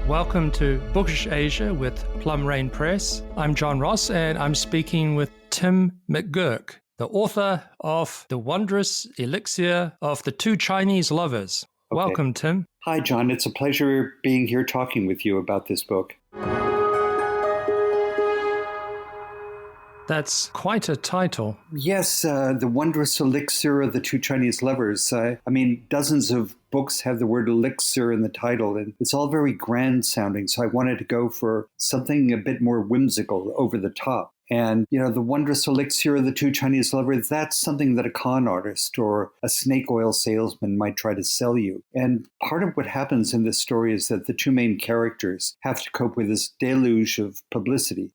Welcome to Bookish Asia with Plum Rain Press. I'm John Ross, and I'm speaking with Tim McGirk, the author of The Wondrous Elixir of the Two Chinese Lovers. Okay. Welcome, Tim. Hi, John. It's a pleasure being here talking with you about this book. That's quite a title. Yes, The Wondrous Elixir of the Two Chinese Lovers. Dozens of books have the word elixir in the title, and it's all very grand sounding, so I wanted to go for something a bit more whimsical, over the top. And, the wondrous elixir of the two Chinese lovers, that's something that a con artist or a snake oil salesman might try to sell you. And part of what happens in this story is that the two main characters have to cope with this deluge of publicity.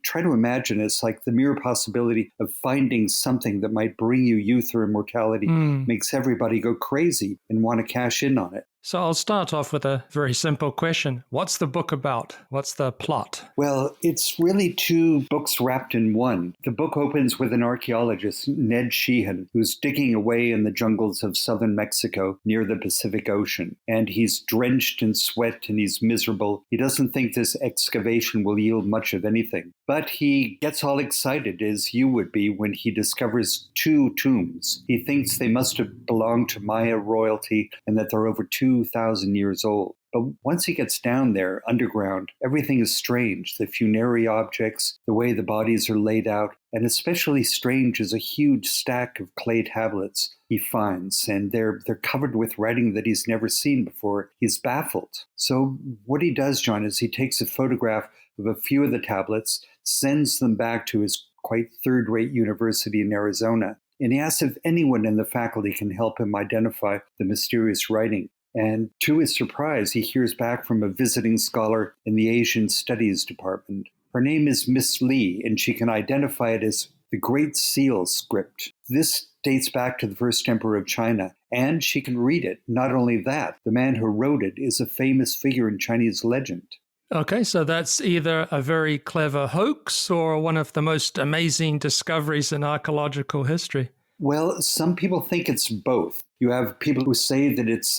Try to imagine it's like the mere possibility of finding something that might bring you youth or immortality makes everybody go crazy and want to cash in on it. So I'll start off with a very simple question. What's the book about? What's the plot? Well, it's really two books wrapped in one. The book opens with an archaeologist, Ned Sheehan, who's digging away in the jungles of southern Mexico near the Pacific Ocean. And he's drenched in sweat and he's miserable. He doesn't think this excavation will yield much of anything. But he gets all excited, as you would be, when he discovers two tombs. He thinks they must have belonged to Maya royalty and that they're over 2,000 years old. But once he gets down there, underground, everything is strange. The funerary objects, the way the bodies are laid out, and especially strange is a huge stack of clay tablets he finds, and they're covered with writing that he's never seen before. He's baffled. So what he does, John, is he takes a photograph of a few of the tablets, sends them back to his quite third-rate university in Arizona, and he asks if anyone in the faculty can help him identify the mysterious writing. And to his surprise, he hears back from a visiting scholar in the Asian Studies Department. Her name is Miss Lee, and she can identify it as the Great Seal script. This dates back to the first emperor of China, and she can read it. Not only that, the man who wrote it is a famous figure in Chinese legend. Okay, so that's either a very clever hoax or one of the most amazing discoveries in archaeological history. Well, some people think it's both. You have people who say that it's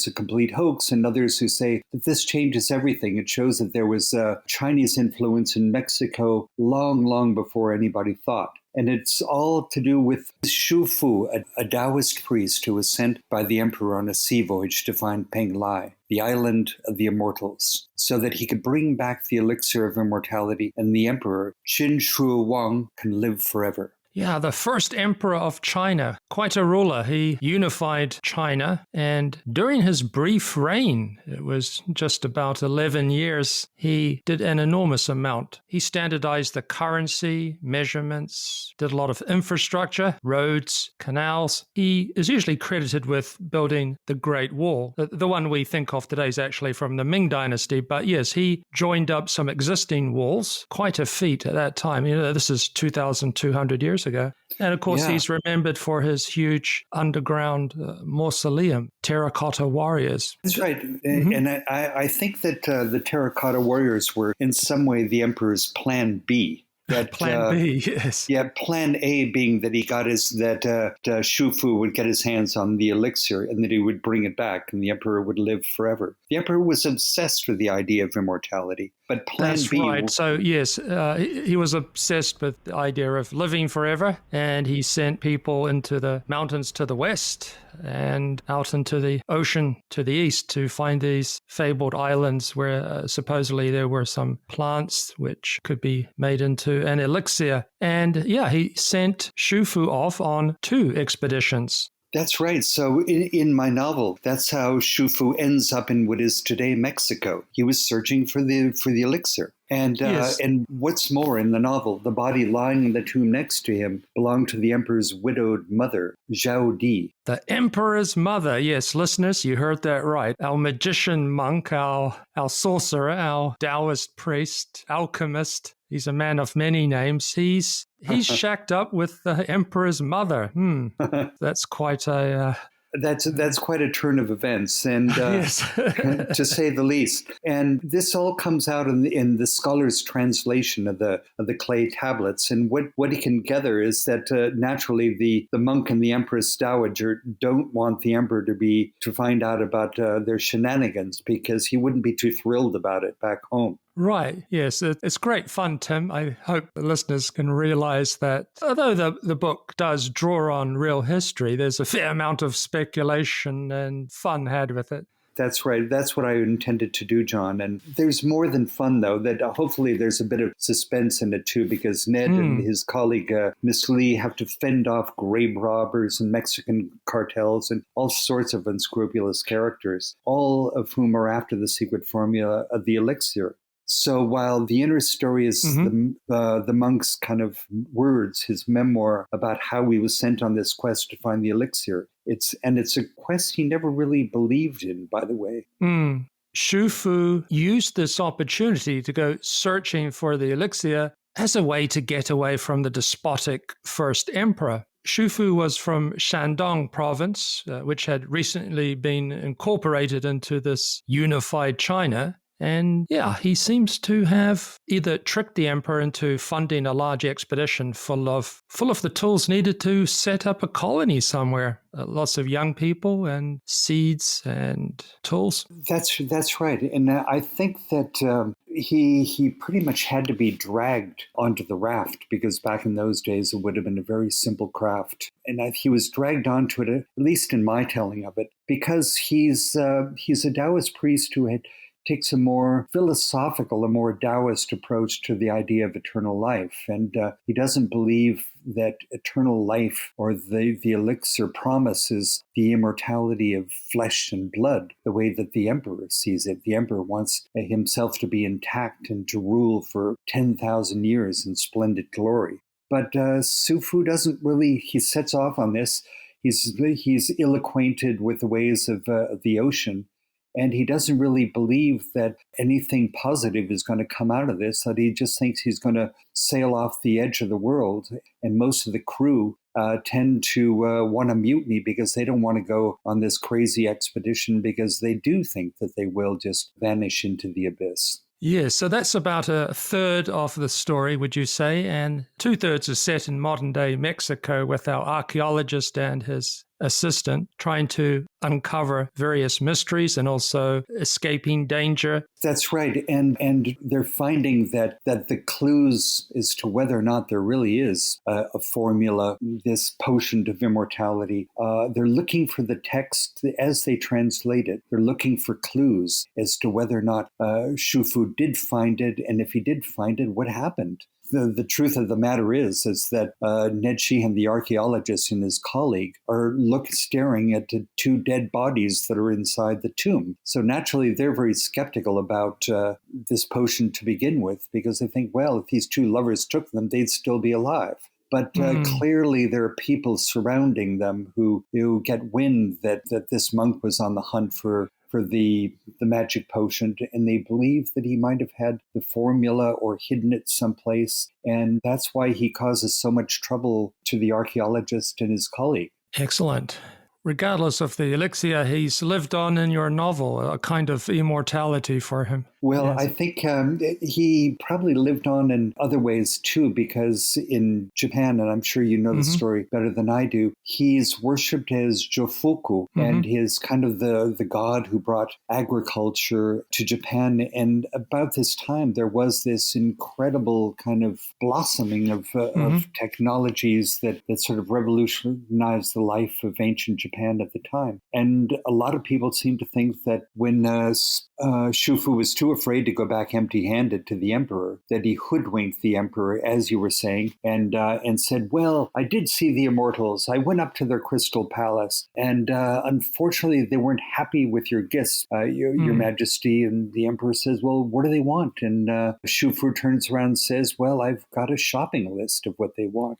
a complete hoax, and others who say that this changes everything. It shows that there was Chinese influence in Mexico long, long before anybody thought. And it's all to do with Shu Fu, a Taoist priest who was sent by the emperor on a sea voyage to find Peng Lai, the island of the immortals, so that he could bring back the elixir of immortality, and the emperor, Qin Shi Huang, can live forever. Yeah, the first emperor of China, quite a ruler. He unified China, and during his brief reign, it was just about 11 years, he did an enormous amount. He standardized the currency, measurements, did a lot of infrastructure, roads, canals. He is usually credited with building the Great Wall. The one we think of today is actually from the Ming Dynasty, but yes, he joined up some existing walls, quite a feat at that time. This is 2,200 years ago. And of course, He's remembered for his huge underground mausoleum, terracotta warriors. That's right. Mm-hmm. And I think that the terracotta warriors were in some way the emperor's plan B. Plan B, yes. Yeah, plan A being that that Shu Fu would get his hands on the elixir and that he would bring it back and the emperor would live forever. The emperor was obsessed with the idea of immortality, but plan That's B... right. So, yes, he was obsessed with the idea of living forever, and he sent people into the mountains to the west and out into the ocean to the east to find these fabled islands where supposedly there were some plants which could be made into an elixir. And he sent Shu Fu off on 2 expeditions. That's right. So in my novel, that's how Shu Fu ends up in what is today Mexico. He was searching for the elixir. And and what's more, in the novel, the body lying in the tomb next to him belonged to the emperor's widowed mother, Zhao Di. The emperor's mother, yes, listeners, you heard that right. Our magician monk, our sorcerer, our Taoist priest, alchemist. He's a man of many names. He's shacked up with the emperor's mother. That's quite a That's quite a turn of events, and Yes. to say the least. And this all comes out in the scholar's translation of the clay tablets. And what he can gather is that naturally the monk and the Empress Dowager don't want the emperor to find out about their shenanigans, because he wouldn't be too thrilled about it back home. Right. Yes. It's great fun, Tim. I hope the listeners can realize that although the book does draw on real history, there's a fair amount of speculation and fun had with it. That's right. That's what I intended to do, John. And there's more than fun, though, that hopefully there's a bit of suspense in it, too, because Ned and his colleague, Miss Lee, have to fend off grave robbers and Mexican cartels and all sorts of unscrupulous characters, all of whom are after the secret formula of the elixir. So while the inner story is the monk's kind of words, his memoir about how he was sent on this quest to find the elixir, it's a quest he never really believed in, by the way. Xu Fu used this opportunity to go searching for the elixir as a way to get away from the despotic first emperor. Xu Fu was from Shandong province, which had recently been incorporated into this unified China. And yeah, he seems to have either tricked the emperor into funding a large expedition full of the tools needed to set up a colony somewhere. Lots of young people and seeds and tools. That's right. And I think that he pretty much had to be dragged onto the raft, because back in those days it would have been a very simple craft. And he was dragged onto it, at least in my telling of it, because he's a Taoist priest who takes a more philosophical, a more Taoist approach to the idea of eternal life. And he doesn't believe that eternal life or the elixir promises the immortality of flesh and blood, the way that the emperor sees it. The emperor wants himself to be intact and to rule for 10,000 years in splendid glory. But Xu Fu doesn't really, he sets off on this. He's ill-acquainted with the ways of the ocean. And he doesn't really believe that anything positive is going to come out of this, that he just thinks he's going to sail off the edge of the world. And most of the crew tend to want to mutiny, because they don't want to go on this crazy expedition, because they do think that they will just vanish into the abyss. Yeah, so that's about a third of the story, would you say? And 2/3 is set in modern-day Mexico, with our archaeologist and his assistant trying to uncover various mysteries and also escaping danger. That's right. And they're finding that the clues as to whether or not there really is a formula, this potion of immortality, they're looking for the text as they translate it. They're looking for clues as to whether or not Xu Fu did find it, and if he did find it, what happened. The truth of the matter is that Ned Sheehan, the archaeologist, and his colleague are staring at the two dead bodies that are inside the tomb. So naturally, they're very skeptical about this potion to begin with, because they think, well, if these two lovers took them, they'd still be alive. But clearly there are people surrounding them who get wind that this monk was on the hunt for the magic potion, and they believe that he might have had the formula or hidden it someplace. And that's why he causes so much trouble to the archaeologist and his colleague. Excellent. Regardless of the elixir, he's lived on in your novel, a kind of immortality for him. Well, Yes. I think he probably lived on in other ways too, because in Japan, and I'm sure you know the story better than I do, he's worshipped as Jofuku, and he's kind of the god who brought agriculture to Japan. And about this time, there was this incredible kind of blossoming of technologies that sort of revolutionized the life of ancient Japan at the time. And a lot of people seem to think that when Xu Fu was too afraid to go back empty-handed to the emperor, that he hoodwinked the emperor, as you were saying, and said, well, I did see the immortals. I went up to their crystal palace, and unfortunately they weren't happy with your gifts, your majesty. And the emperor says, well, what do they want? And Xu Fu turns around and says, well, I've got a shopping list of what they want.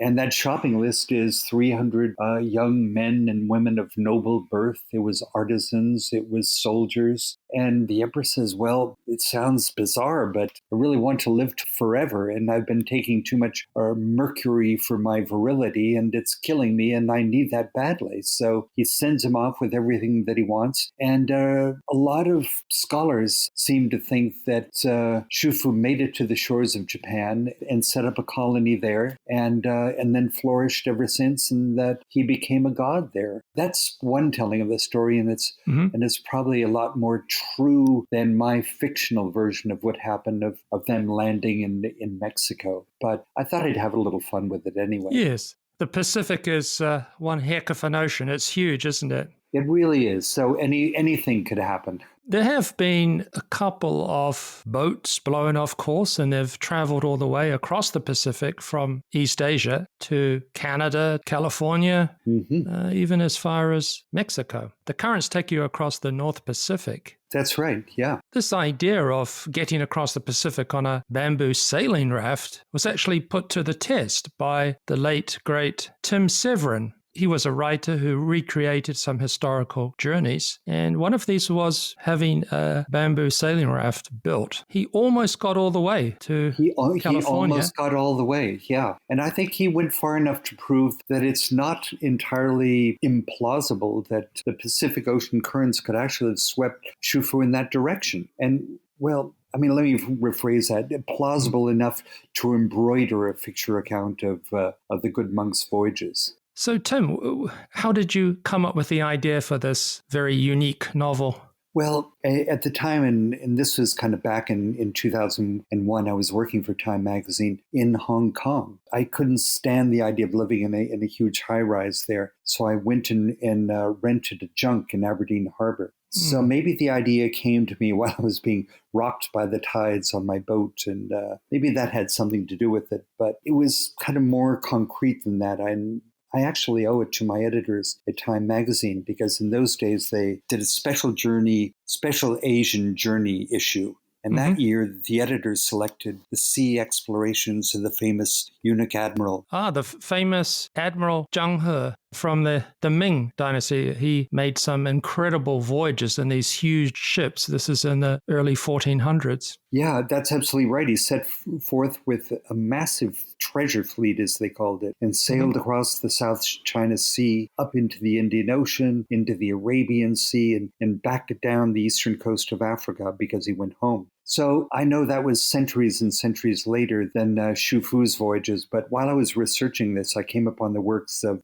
And that shopping list is 300 young men and women of noble birth. It was artisans. It was soldiers. And the empress says, well, it sounds bizarre, but I really want to live forever. And I've been taking too much mercury for my virility, and it's killing me, and I need that badly. So he sends him off with everything that he wants. And a lot of scholars seem to think that Shufu made it to the shores of Japan and set up a colony there, and then flourished ever since, and that he became a god there. That's one telling of the story, and it's probably a lot more true than my fictional version of what happened of them landing in Mexico. But I thought I'd have a little fun with it anyway. Yes. The Pacific is one heck of an ocean. It's huge, isn't it? It really is. So anything could happen. There have been a couple of boats blown off course, and they've traveled all the way across the Pacific from East Asia to Canada, California, even as far as Mexico. The currents take you across the North Pacific. That's right, yeah. This idea of getting across the Pacific on a bamboo sailing raft was actually put to the test by the late, great Tim Severin. He was a writer who recreated some historical journeys, and one of these was having a bamboo sailing raft built. He almost got all the way to California. He almost got all the way, yeah. And I think he went far enough to prove that it's not entirely implausible that the Pacific Ocean currents could actually have swept Shufu in that direction. And, well, I mean, let me rephrase that. Plausible enough to embroider a picture account of the good monk's voyages. So, Tim, how did you come up with the idea for this very unique novel? Well, at the time, and this was kind of back in 2001, I was working for Time magazine in Hong Kong. I couldn't stand the idea of living in a huge high-rise there, so I went and rented a junk in Aberdeen Harbor. So maybe the idea came to me while I was being rocked by the tides on my boat, and maybe that had something to do with it. But it was kind of more concrete than that. I actually owe it to my editors at Time magazine, because in those days they did a special Asian journey issue. And that year, the editors selected the sea explorations of the famous eunuch admiral. The famous Admiral Zhang He from the Ming dynasty. He made some incredible voyages in these huge ships. This is in the early 1400s. Yeah, that's absolutely right. He set forth with a massive treasure fleet, as they called it, and sailed across the South China Sea, up into the Indian Ocean, into the Arabian Sea, and back down the eastern coast of Africa because he went home. So I know that was centuries and centuries later than Shufu's voyages, but while I was researching this, I came upon the works of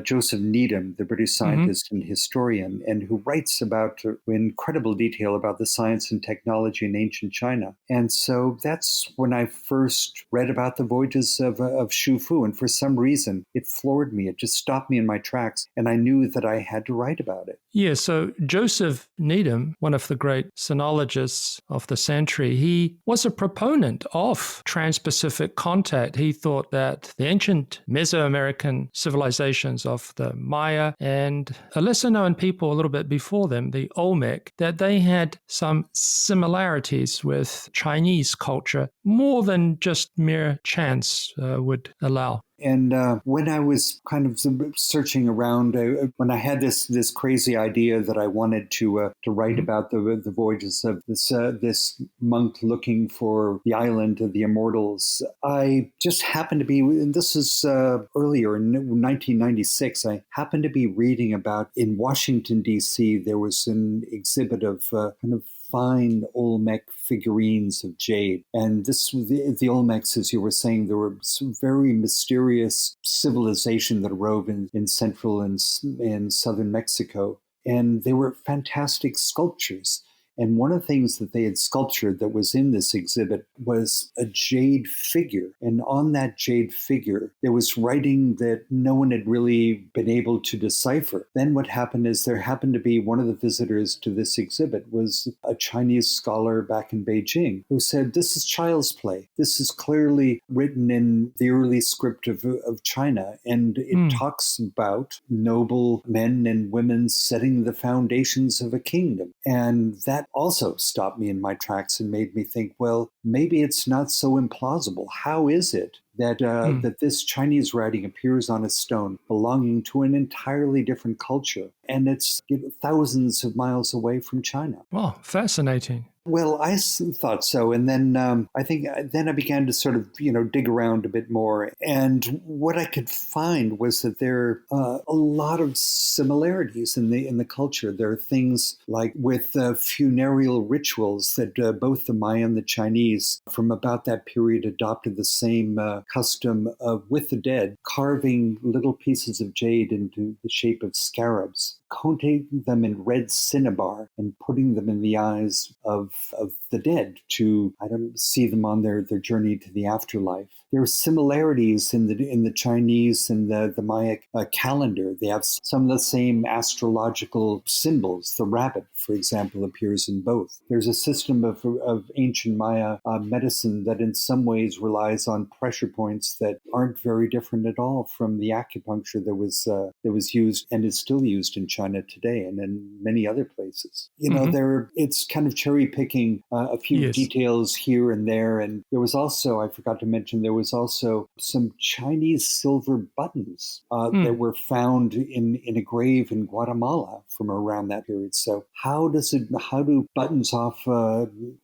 Joseph Needham, the British scientist and historian, and who writes about incredible detail about the science and technology in ancient China. And so that's when I first read about the voyages of Shufu, and for some reason, it floored me. It just stopped me in my tracks, and I knew that I had to write about it. Yeah, so Joseph Needham, one of the great sinologists of the century, he was a proponent of trans-Pacific contact. He thought that the ancient Mesoamerican civilizations of the Maya and a lesser-known people a little bit before them, the Olmec, that they had some similarities with Chinese culture, more than just mere chance would allow. And when I was kind of searching around, when I had this crazy idea that I wanted to write about the voyages of this monk looking for the island of the immortals, I just happened to be, and this is earlier in 1996, I happened to be reading about in Washington, D.C., there was an exhibit of kind of fine Olmec figurines of jade. And this, the Olmecs, as you were saying, there were some very mysterious civilization that arose in central and southern Mexico. And they were fantastic sculptures. And one of the things that they had sculptured that was in this exhibit was a jade figure. And on that jade figure, there was writing that no one had really been able to decipher. Then what happened is there happened to be one of the visitors to this exhibit was a Chinese scholar back in Beijing who said, this is child's play. This is clearly written in the early script of China. And it talks about noble men and women setting the foundations of a kingdom. And that also stopped me in my tracks and made me think, well, maybe it's not so implausible. How is it that that this Chinese writing appears on a stone belonging to an entirely different culture, and it's thousands of miles away from China? Wow, fascinating. Well, thought so, and then I think then I began to sort of dig around a bit more, and what I could find was that there are a lot of similarities in the culture. There are things like with funereal rituals that both the Maya and the Chinese from about that period adopted the same custom of, with the dead, carving little pieces of jade into the shape of scarabs, coating them in red cinnabar and putting them in the eyes of the dead to see them on their journey to the afterlife. There are similarities in the Chinese and the Maya calendar. They have some of the same astrological symbols. The rabbit, for example, appears in both. There's a system of ancient Maya medicine that in some ways relies on pressure points that aren't very different at all from the acupuncture that was used and is still used in China today and in many other places. It's kind of cherry picking a few details here and there. And there was also, I forgot to mention, there was also some Chinese silver buttons that were found in a grave in Guatemala from around that period. So how do buttons off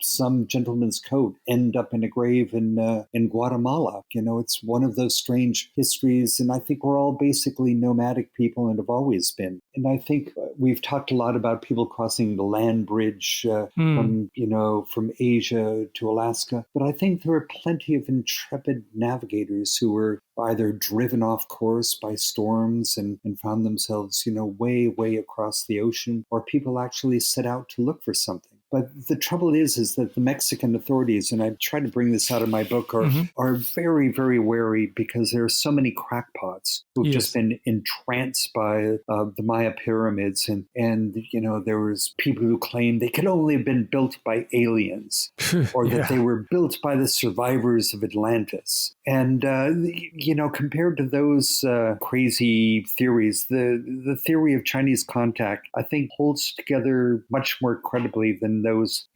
some gentleman's coat end up in a grave in Guatemala? It's one of those strange histories, and I think we're all basically nomadic people and have always been. And I think we've talked a lot about people crossing the land bridge from Asia to Alaska, but I think there are plenty of intrepid navigators who were either driven off course by storms and found themselves, way, way across the ocean, or people actually set out to look for something. But the trouble is that the Mexican authorities, and I try to bring this out of my book, are very, very wary because there are so many crackpots who've just been entranced by the Maya pyramids. And there was people who claimed they could only have been built by aliens or that they were built by the survivors of Atlantis. And, compared to those crazy theories, the theory of Chinese contact, I think, holds together much more credibly than those.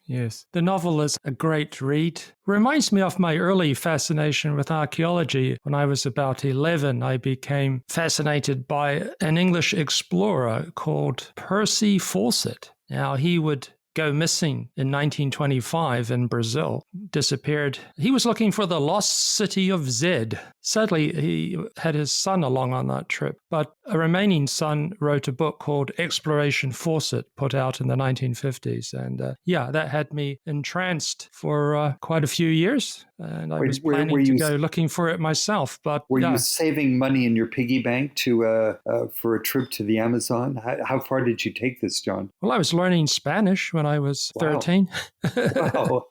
Yes. The novel is a great read. Reminds me of my early fascination with archaeology. When I was about 11, I became fascinated by an English explorer called Percy Fawcett. Now, he would go missing in 1925 in Brazil, disappeared. He was looking for the lost city of Zed. Sadly, he had his son along on that trip, but a remaining son wrote a book called Exploration Fawcett, put out in the 1950s. And that had me entranced for quite a few years. And I was planning to go looking for it myself. But were you saving money in your piggy bank for a trip to the Amazon? How far did you take this, John? Well, I was learning Spanish when I was 13. Wow.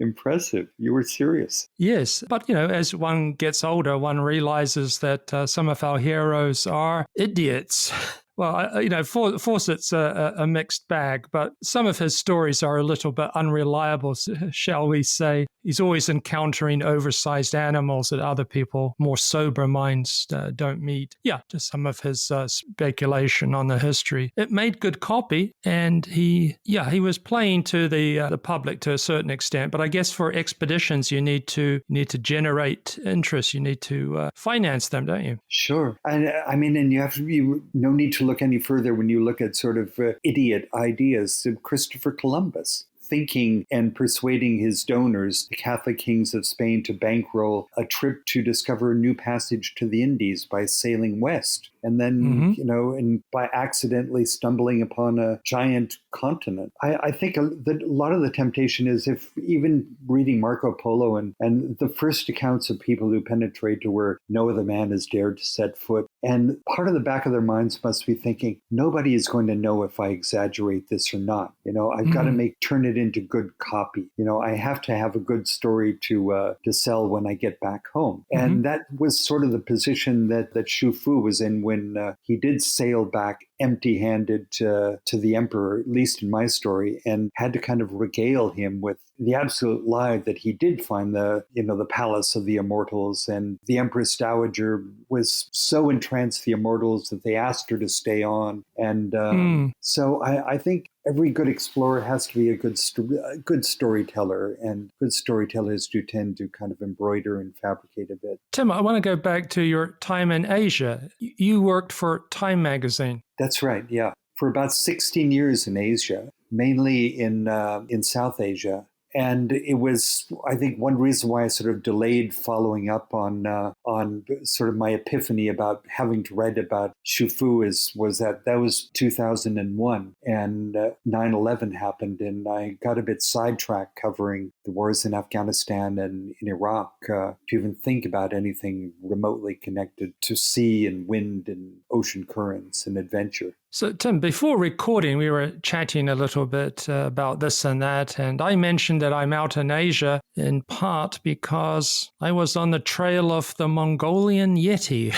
Impressive. You were serious. Yes. But, as one gets older, one realizes that some of our heroes are idiots. Well, Fawcett's a mixed bag, but some of his stories are a little bit unreliable, shall we say. He's always encountering oversized animals that other people, more sober minds, don't meet. Yeah, just some of his speculation on the history. It made good copy, and he was playing to the public to a certain extent. But I guess for expeditions, you need to generate interest. You need to finance them, don't you? Sure. And you no need to look any further when you look at sort of idiot ideas of Christopher Columbus, thinking and persuading his donors, the Catholic kings of Spain, to bankroll a trip to discover a new passage to the Indies by sailing west. And then, and by accidentally stumbling upon a giant continent. I think that a lot of the temptation is, if even reading Marco Polo and the first accounts of people who penetrate to where no other man has dared to set foot, and part of the back of their minds must be thinking, nobody is going to know if I exaggerate this or not. I've got to turn it into good copy. I have to have a good story to sell when I get back home. And that was sort of the position that Xu Fu was in when he did sail back empty-handed to the emperor, at least in my story, and had to kind of regale him with the absolute lie that he did find the palace of the immortals, and the Empress Dowager was so entranced with the immortals that they asked her to stay on. And so I think every good explorer has to be a good storyteller, and good storytellers do tend to kind of embroider and fabricate a bit. Tim, I want to go back to your time in Asia. You worked for Time magazine. That's right, yeah. For about 16 years in Asia, mainly in South Asia. And it was, I think, one reason why I sort of delayed following up on sort of my epiphany about having to write about Shufu was that was 2001, and 9/11 happened, and I got a bit sidetracked covering the wars in Afghanistan and in Iraq to even think about anything remotely connected to sea and wind and ocean currents and adventure. So, Tim, before recording, we were chatting a little bit about this and that, and I mentioned that I'm out in Asia in part because I was on the trail of the Mongolian Yeti.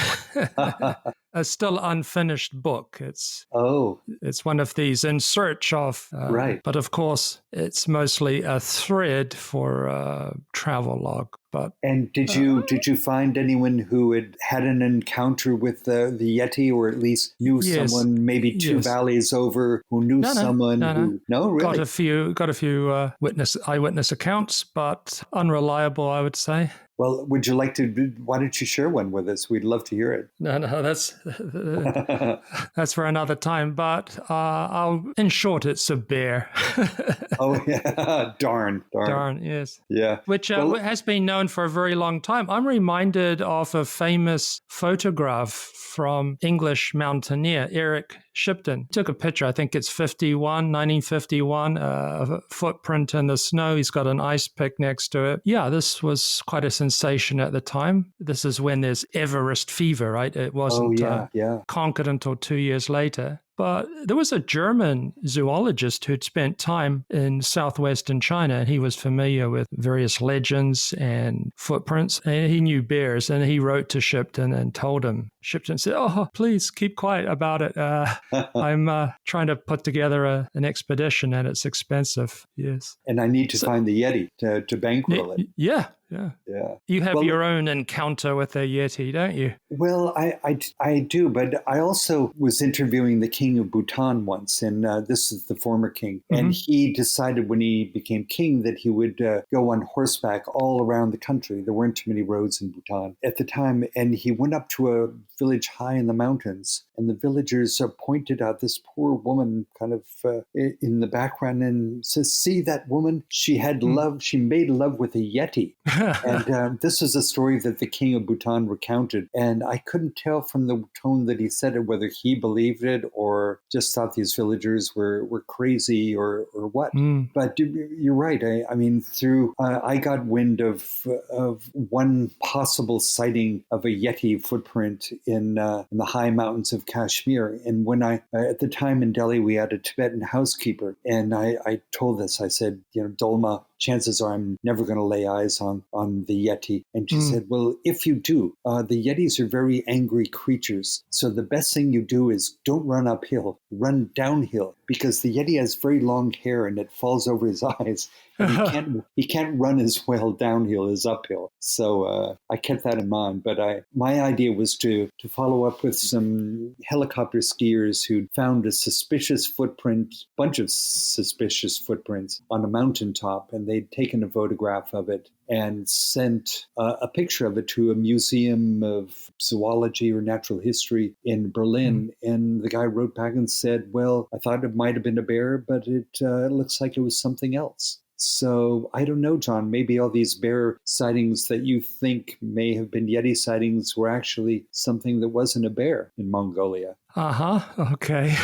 A still unfinished book. It's one of these in search of, right. But of course, it's mostly a thread for a travel log. And did you find anyone who had an encounter with the Yeti, or at least knew someone maybe two valleys over who knew someone who? No, really? Got a few eyewitness accounts, but unreliable, I would say. Well, would you like to? Why don't you share one with us? We'd love to hear it. No, that's for another time. But in short, it's a bear. Oh yeah, darn, yes, yeah. Which has been known for a very long time. I'm reminded of a famous photograph from English mountaineer Eric Shipton. Took a picture. I think it's 1951. A footprint in the snow. He's got an ice pick next to it. Yeah, this was quite a sensation at the time. This is when there's Everest fever, right? It wasn't conquered until 2 years later. But there was a German zoologist who'd spent time in southwestern China, and he was familiar with various legends and footprints, and he knew bears, and he wrote to Shipton and told him. Shipton said, "Oh, please keep quiet about it. I'm trying to put together an expedition, and it's expensive." Yes. And I need to find the Yeti to bankroll it. Yeah. You have your own encounter with a Yeti, don't you? Well, I do, but I also was interviewing the king of Bhutan once, and this is the former king. Mm-hmm. And he decided when he became king that he would go on horseback all around the country. There weren't too many roads in Bhutan at the time. And he went up to a village high in the mountains, and the villagers pointed out this poor woman kind of in the background and says, "See that woman? She had love. She made love with a Yeti." And this is a story that the king of Bhutan recounted. And I couldn't tell from the tone that he said it whether he believed it or just thought these villagers were crazy or what. But you're right. I mean, I got wind of one possible sighting of a Yeti footprint in the high mountains of Kashmir. And when at the time in Delhi, we had a Tibetan housekeeper. And I told this, I said, Dolma, chances are I'm never going to lay eyes on the Yeti. And she said, well, if you do, the Yetis are very angry creatures. So the best thing you do is don't run uphill, run downhill, because the Yeti has very long hair and it falls over his eyes. And he can't run as well downhill as uphill. So I kept that in mind. But my idea was to follow up with some helicopter skiers who'd found a bunch of suspicious footprints on a mountaintop, and they'd taken a photograph of it and sent a picture of it to a museum of zoology or natural history in Berlin. And the guy wrote back and said, well, I thought it might have been a bear, but it looks like it was something else. So I don't know, John, maybe all these bear sightings that you think may have been Yeti sightings were actually something that wasn't a bear in Mongolia. Okay.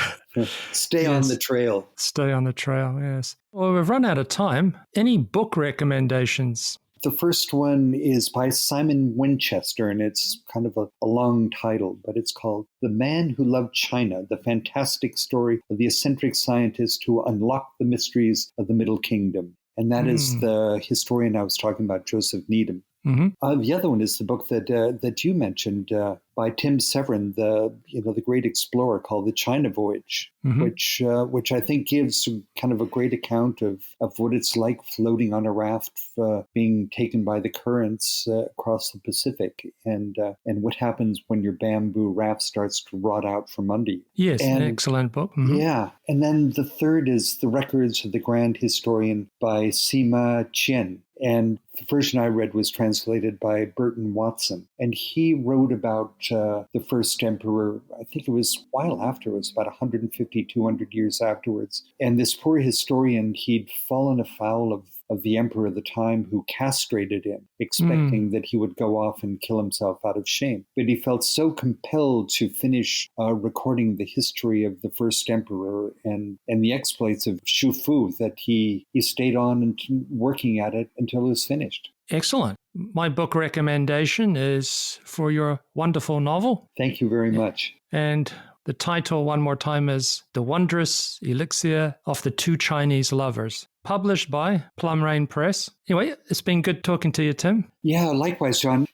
Stay on the trail. Stay on the trail, yes. Well, we've run out of time. Any book recommendations? The first one is by Simon Winchester, and it's kind of a long title, but it's called The Man Who Loved China, The Fantastic Story of the Eccentric Scientist Who Unlocked the Mysteries of the Middle Kingdom. And that is the historian I was talking about, Joseph Needham. The other one is the book that you mentioned by Tim Severin, the great explorer, called The China Voyage, which I think gives kind of a great account of what it's like floating on a raft, being taken by the currents across the Pacific, and what happens when your bamboo raft starts to rot out from under you. Yes, an excellent book. Yeah. And then the third is The Records of the Grand Historian by Sima Qian. And the version I read was translated by Burton Watson. And he wrote about the first emperor, I think it was a while after, it was about 150, 200 years afterwards. And this poor historian, he'd fallen afoul of the emperor of the time, who castrated him, expecting that he would go off and kill himself out of shame. But he felt so compelled to finish recording the history of the first emperor and the exploits of Shufu that he stayed on and working at it until it was finished. Excellent. My book recommendation is for your wonderful novel. Thank you very much. And the title, one more time, is The Wondrous Elixir of the Two Chinese Lovers, published by Plum Rain Press. Anyway, it's been good talking to you, Tim. Yeah, likewise, John.